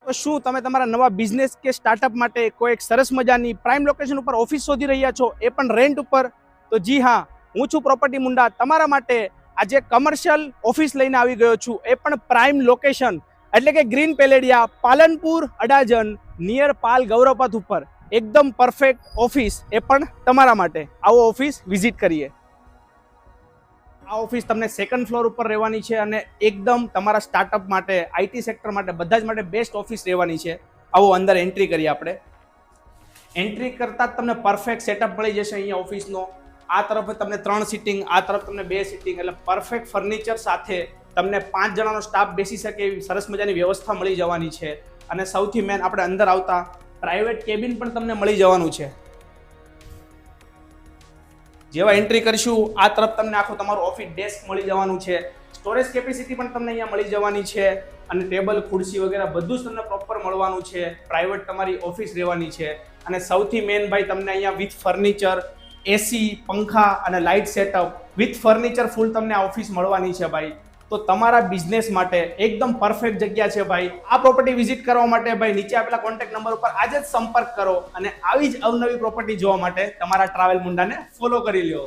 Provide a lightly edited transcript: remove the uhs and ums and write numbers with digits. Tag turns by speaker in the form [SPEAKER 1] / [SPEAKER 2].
[SPEAKER 1] તો શું તમે તમારા નવા બિઝનેસ કે સ્ટાર્ટઅપ માટે કોઈ એક સરસ મજાની પ્રાઇમ લોકેશન ઉપર ઓફિસ શોધી રહ્યા છો, એ પણ રેન્ટ ઉપર? તો જી હા, હું છું પ્રોપર્ટી મુંડા, તમારા માટે આજે કમર્શિયલ ઓફિસ લઈને આવી ગયો છું, એ પણ પ્રાઇમ લોકેશન એટલે કે ગ્રીન પેલેડિયા, પાલનપુર અડાજન, નિયર પાલ ગૌરવપથ ઉપર એકદમ પરફેક્ટ ઓફિસ, એ પણ તમારા માટે. આવો ઓફિસ વિઝિટ કરીએ. આ ઓફિસ તમને સેકન્ડ ફ્લોર ઉપર રહેવાની છે અને એકદમ તમારા સ્ટાર્ટઅપ માટે, આઈટી સેક્ટર માટે, બધા જ માટે બેસ્ટ ઓફિસ રહેવાની છે. આવો અંદર એન્ટ્રી કરીએ આપણે. એન્ટ્રી કરતા જ તમને પરફેક્ટ સેટઅપ મળી જશે અહીંયા ઓફિસનો. આ તરફ તમને 3 સીટિંગ, આ તરફ તમને 2 સીટિંગ, એટલે પરફેક્ટ ફર્નિચર સાથે તમને 5 જણાનો સ્ટાફ બેસી શકે એવી સરસ મજાની વ્યવસ્થા મળી જવાની છે. અને સૌથી મેન, આપણે અંદર આવતા પ્રાઇવેટ કેબિન પણ તમને મળી જવાનું છે. જેવા એન્ટ્રી કરીશું આ તરફ તમને આખું તમારું ઓફિસ ડેસ્ક મળી જવાનું છે. સ્ટોરેજ કેપેસિટી પણ તમને અહીંયા મળી જવાની છે અને ટેબલ, ખુરશી વગેરે બધું જ તમને પ્રોપર મળવાનું છે. પ્રાઇવેટ તમારી ઓફિસ રહેવાની છે અને સૌથી મેન ભાઈ, તમને અહીંયા વિથ ફર્નિચર, એસી, પંખા અને લાઇટ સેટઅપ વિથ ફર્નિચર ફૂલ તમને આ ઓફિસ મળવાની છે ભાઈ. તો તમારા બિઝનેસ માટે એકદમ પરફેક્ટ જગ્યા છે ભાઈ. આ પ્રોપર્ટી વિઝિટ કરવા માટે ભાઈ નીચે આપેલા કોન્ટેક્ટ નંબર ઉપર આજે જ સંપર્ક કરો અને આવી જ અવનવી પ્રોપર્ટી જોવા માટે તમારા ટ્રાવેલ મુંડાને ફોલો કરી લ્યો.